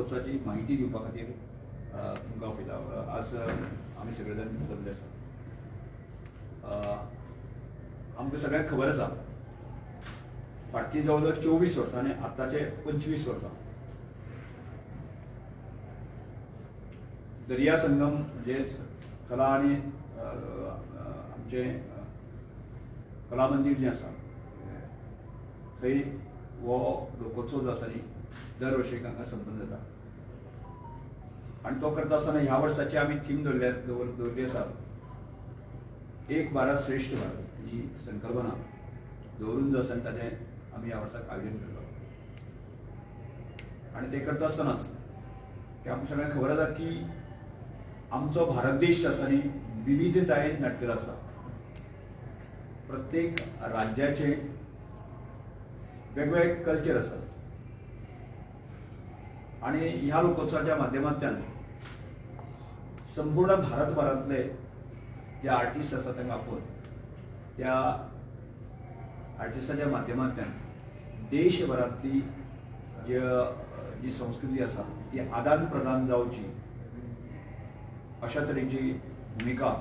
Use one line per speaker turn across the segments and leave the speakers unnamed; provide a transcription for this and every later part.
लोकोत्सवाची माहिती दिवपा खातीर तुमकां आपयला. आज आमी सगळे जाण जमले आसा. आमकां सगळ्यांक खबर आसा फाटलीं जवळ जवळ 24 वर्सां आनी आतांचे 25 वर्सां दर्या संगम म्हणजे कला आनी आमचे कला मंदिर जें आसा थंय हो लोकोत्सव जो आसा न्ही दर वर्षीक हांगा संपन्न जाता. आनी तो करता आसतना ह्या वर्साची आमी थीम दवरली आसा एक भारत श्रेष्ठ भारत ही संकल्पना दवरून जो आसा ताचें आमी ह्या वर्साक आयोजन करता. आनी ते करता आसतना की आमकां सगळ्यांक खबर आसा की आमचो भारत देश आसा न्ही विविधतायेन नटलेलो आसा. प्रत्येक राज्याचे वेगवेगळे कल्चर आसा आनी ह्या लोकोत्सवाच्या माध्यमांतल्यान संपूर्ण भारतभरांतले जे आर्टिस्ट आसा तांकां आपोवन त्या आर्टिस्टाच्या माध्यमांतल्यान देशभरांतली जी संस्कृती आसा ती आदान प्रदान जावची अशा तरेची भुमिका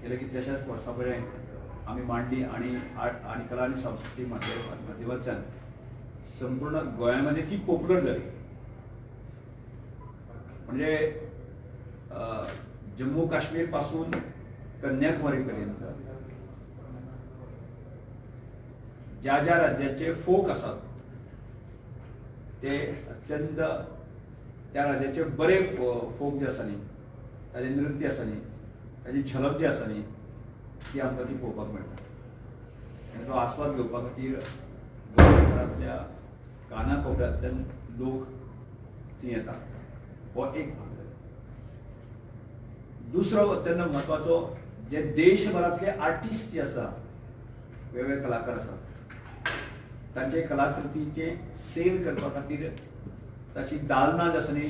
गेल्या कितल्याशाच वर्सां पर्यंत आमी मांडली. आनी कला आनी संस्कृती माध्यमांतल्यान संपूर्ण गोंयांमध्ये ती पॉप्युलर जाली. म्हणजे जम्मू काश्मीर पासून कन्याकुमारी पर्यंत ज्या ज्या राज्याचे फोक असतात ते अत्यंत त्या राज्याचे बरे फोक जे आसा न्ही ताजे नृत्य आसा न्ही ताजी झलक जी आसा न्ही ती आमकां ती पळोवपाक मेळटा. आनी तो आस्वाद घेवपा खातीर गोंयभरांतल्या काना कोपऱ्यांतल्यान लोक थंय येतात. हो एक भाग. दुसरो अत्यंत म्हत्वाचो जे देशभरांतले आर्टिस्ट जे आसा वेगवेगळे कलाकार आसात तांचे कलाकृतीचे सेल करपा खातीर ताची दालनां जी आसा न्ही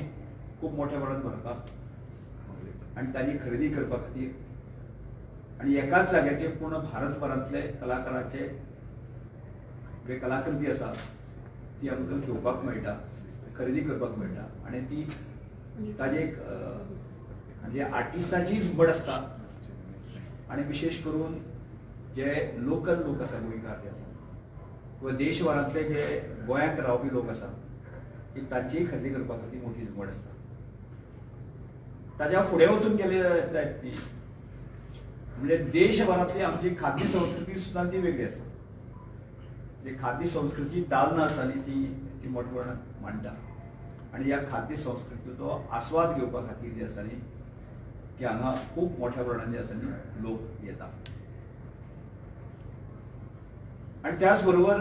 खूब मोठ्या प्रमाणांत भरतात आनी ताची खरेदी करपा खातीर आनी एकाच जाग्याचेर पूर्ण भारतभरांतले कलाकाराचे जे कलाकृती आसा ती आमकां घेवपाक मेळटा खरेदी करपाक मेळटा. आनी ती ताजी एक म्हणजे आर्टिस्टाचीच भड आसता. आनी विशेष करून जे लोकल लोक आसा गोंयकार जे आसा किंवा देशभरांतले जे गोंयांत रावपी लोक आसा ती तांचीय खरेदी करपा खातीर मोठी झुंबड आसता. ताज्या फुडें वचून गेले जायत ती म्हणजे देशभरांतली आमची खाद्य संस्कृती सुद्दां ती वेगळी आसा. जी खाद्य संस्कृती दालनां आसा न्ही ती मोठ्या प्रमाणांत मांडटा. आनी ह्या खाद्य संस्कृतीचो आस्वाद घेवपा खातीर जे आसा न्ही की हांगा खूब मोठ्या प्रमाणांत जे आसा न्ही लोक येतात. आनी त्याच बरोबर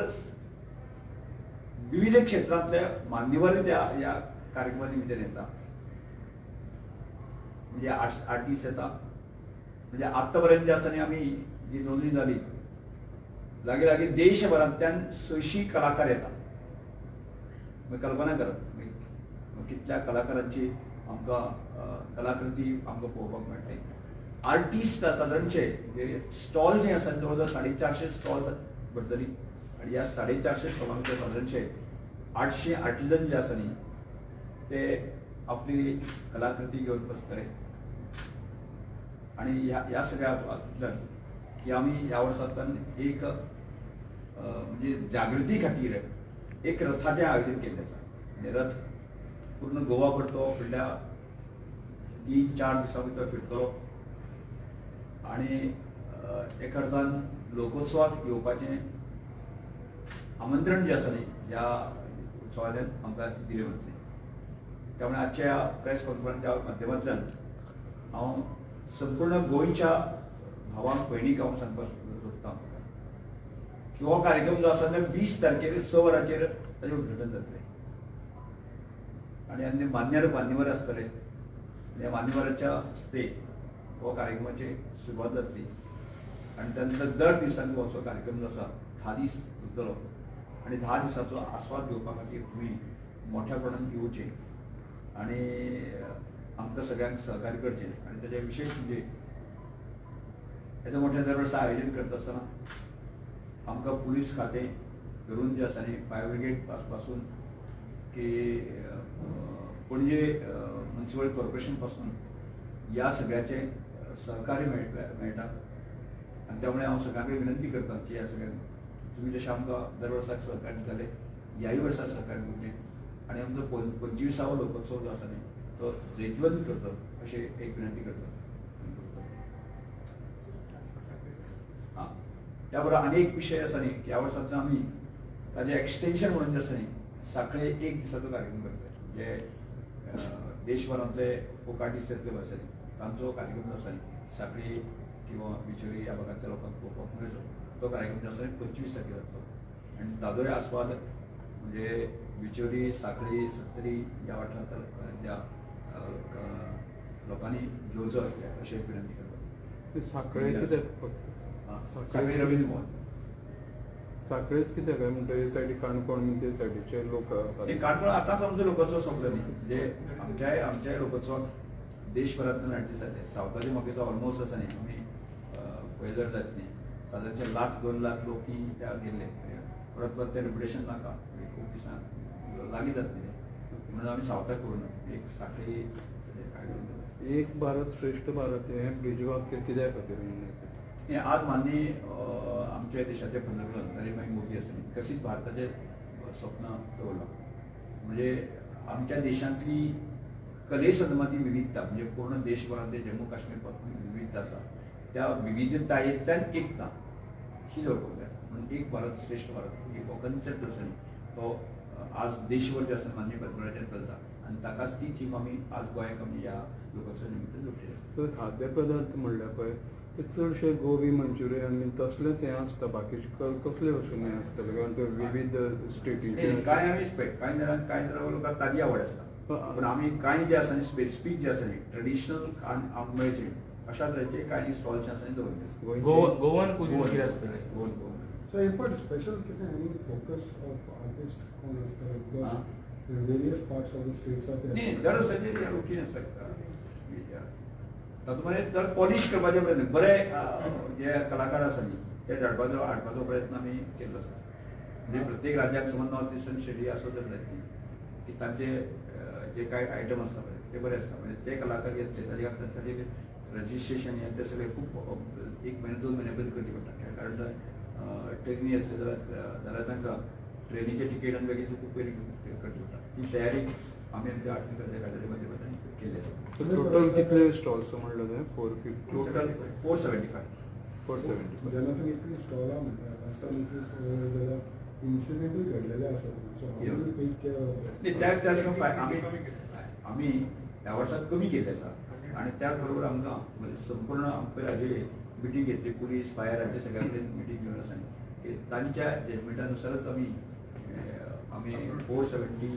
विविध क्षेत्रांतले मान्यवर ह्या कार्यक्रमांनी भितर येता. म्हणजे आर्टिस्ट येता. म्हणजे आत्ता पर्यंत जे आसा न्ही आमी जी नोंदणी जाली लागीं लागीं देशभरांतल्यान 600 कलाकार येतात. कल्पना करात कितल्या कलाकारांची आमकां कलाकृती आमकां पळोवपाक मेळटली. आर्टिस्ट सादारणशे म्हणजे स्टॉल जे आसा जवळ जवळ 450 स्टॉल्स भरतली. आनी ह्या 450 स्टॉलां भितर सादारणशे 800 आर्टिजन जे आसा न्ही ते आपली कलाकृती घेवन बसतले. आनी ह्या सगळ्या हातूंतल्यान की आमी ह्या वर्सांतल्यान एक म्हणजे जागृती खातीर एक रथाचें आयोजन केल्लें आसा. म्हणजे रथ पूर्ण गोवा भरतो फुडल्या 3-4 दिसां भितर फिरतलो. आनी एका अर्थान लोकोत्सवाक येवपाचें आमंत्रण जें आसा न्ही ह्या उत्सवांतल्यान आमकां दिलें वतलें. त्यामुळे आजच्या प्रेस कॉन्फरन्सच्या माध्यमांतल्यान हांव संपूर्ण गोंयच्या भावांक भयणीक हांव सांगपाक सोदतां की हो कार्यक्रम जो आसा तो 20 तारखेर 6 वरांचेर ताचें उद्घाटन जातलें. आनी मान्यवर आसतले. ह्या मान्यवरांच्या हस्ते हो कार्यक्रमाची सुरवात जातली. आनी त्यानंतर दर दिसांनी हो कार्यक्रम जो आसा 10 दीस चलतलो. आनी 10 दिसांचो आस्वाद घेवपा खातीर तुमी मोठ्या प्रमाणांत येवचें आनी आमकां सगळ्यांक सहकार्य करचें. आनी ताचे विशेष म्हणजे हेजें मोठ्या दर वर्सा आयोजन करता आसतना आमकां पुलीस खातें धरून जे आसा न्ही फायर ब्रिगेड पासून की पणजे म्युनिसिपल कॉर्पोरेशन पासून ह्या सगळ्याचे सहकार्य मेळटा आनी त्यामुळे हांव सगळ्यांक विनंती करता की ह्या सगळ्यांक तुम्ही जशें आमकां दर वर्साक सहकार्य दिताले ह्याय वर्सा सहकार्य दिवचें आनी आमचो 25वां लोकोत्सव जो आसा न्ही तो जैतवंत करतो अशी एक विनंती करता. हां त्या बरोबर आनी एक विशय आसा न्ही ह्या वर्सांतल्यान आमी ताजें एक्सटेंशन म्हणून जें आसा न्ही सांखळे एक दिसाचो कार्यक्रम करता जे देशभरांतले फोक आर्टिस्ट येतले आसा न्ही तांचो कार्यक्रम जो आसा न्ही सांखळी किंवा बिचोली ह्या भागांतल्या लोकांक पळोवपाक मेळचो तो कार्यक्रम जो आसा 25 तारखेर जातलो आनी ताजोय आस्वाद म्हणजे बिचोली सांखळी सत्तरी ह्या वाठारांतल्या लोकांनी घेवचो अशी विनंती करता.
सांखळे कित्याक
सांखळी रवींद्र मोहन
सांखळेच कित्याक काय म्हणटा हे सायडीक काणकोण ते सायडीचे लोक आसात.
काणकोण आतांच आमचो लोकोत्सव सोंपलो न्ही म्हणजे आमच्याय लोकोत्सवाक देशभरांतल्यान आर्टिस्ट जाले सावथाचे म्हाका ऑलमोस्ट आसा न्ही आमी पळयल्यार जाता न्ही सादारणचे 1,00,000-2 लाख लोक ही त्या गेल्ले परत परत ते रिपिटेशन नाका खूब दिसां लागीं जाता न्ही म्हणून आमी सावथाक करून एक सांखळी
एक भारत श्रेष्ठ भारत हे ब्रिजवाक्य कित्या खातीर
हें आज माननीय आमच्या देशाचे पंतप्रधान नरेंद्र भाई मोदी आसा न्ही कशीच भारताचें स्वप्न दवरलां म्हणजे आमच्या देशांतली कले संदर्भातली विविधता म्हणजे पूर्ण देशभरांतले जम्मू काश्मीर पासून विविधता आसा त्या विविधतायेंतल्यान एकता ही दवरपाक जाय म्हणून एक भारत श्रेष्ठ भारत ही हो कन्सेप्ट आसा न्ही तो आज देशभर जे आसा माननीय पंतप्रधानाचेर चलता आनी ताकाच ती थीम आमी आज गोंयाक आमी ह्या लोकोत्सवा निमित्त दवरलेली आसा.
तर खाद्य पदार्थ म्हणल्यार पळय ते चडशे गोबी मंचुरियन आनी तसलेंच हें आसता बाकीचे कसले भशेन हें आसतलें कारण ते विविध स्टेटीचे
कांय आमी कांय जाणांक लोकांक ताजी आवड आसता पण आमी कांय जे आसा न्ही स्पेसिफीक जे आसा न्ही ट्रेडिशनल आमकां मेळचे अशा तरेचे कांय स्टॉल्स आसा न्ही दवरले
गोवन कुजीन कितें आसतलें
Goan
So in part special any focus of artist on because various parts of the states are
न्ही दर वर्साचे रुटीन आसता तातूंत जर पॉलिश करपाचे प्रयत्न बरे जे कलाकार आसा न्ही ते हाडपाचो प्रयत्न आमी केल्लो आसा म्हणजे प्रत्येक राज्याक समज नॉर्थ इस्टर्न स्टेटी आसत जर जातली की तांचे जे कांय आयटम आसता पळय ते बरे आसता म्हणजे ते कलाकार येतले ताचे रजिस्ट्रेशन हे ते सगळे खूब 1 म्हयनो 2 म्हयने पयलीं करचे पडटा कारण ट्रेनी येतले जाल्यार तांकां ट्रेनीचे तिकेट आनी बेगीन खूब पयलीं करचे पडटा ही तयारी आमी आमच्या आर्टिस्टाच्या खात्याच्या माध्यमांतल्यान केली आसा.
टोटल कितले स्टॉल्स म्हणलं ते 450
टोटल 475
475
जेन्ना तुमी इतली स्टॉलां म्हणटा लास्ट टायम जाल्यार इन्सिडेंटूय घडलेले आसात सो
आमी ह्या वर्साक कमी केल्ले आसा आनी त्याच बरोबर आमकां म्हणजे संपूर्ण आमकां हाजी मिटींग घेतली पुलीस फायर हाचे सगळ्यांचे मिटींग घेवन आसा की तांच्या जजमेंटानुसारच आमी 470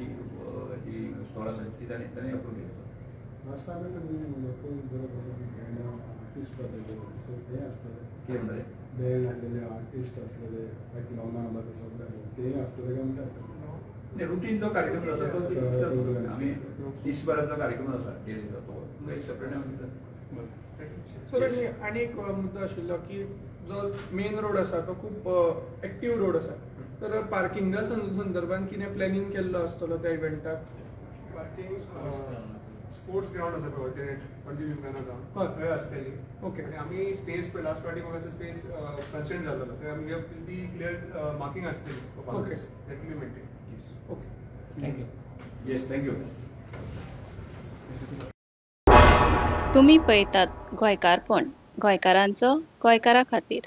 जी स्टॉल आसा ती तांणी अप्रूव केली.
लास्ट टायम तुमी आर्टिस्ट बद्दल सो ते आसतले
कितें म्हणटाले
बँड आसलेले आर्टिस्ट आसलेले लायक लॉना आसले सगळे ते आसतले काय म्हणटा
रुटीन जो कार्यक्रम जो आसा तो आमी दिसभराचो कार्यक्रम आसा डेलीचो तो एक सेपरेट
सर आनी एक मुद्दो आशिल्लो की जो मेन रोड आसा तो खूब एक्टीव रोड आसा तर पार्किंगा संदर्भात कितें प्लॅनिंग केल्लो आसतलो त्या इव्हेंटाक
पार्किंग स्पोर्ट्स ग्राउंड आसा पळय ऑल्टरनेट पणजी जिमखाना थंय आसतली
ओके
आनी आमी स्पेस पळय लास्ट पार्टी म्हाका स्पेस कन्स्टेंट जाल्लो थंय आमी बी क्लियर मार्किंग आसतली
Okay.
That will maintain
okay
thank you.
Yes thank you.
तुम्ही पळयतात गोंयकारपण गोंयकारांचो गोंयकारा खातीर.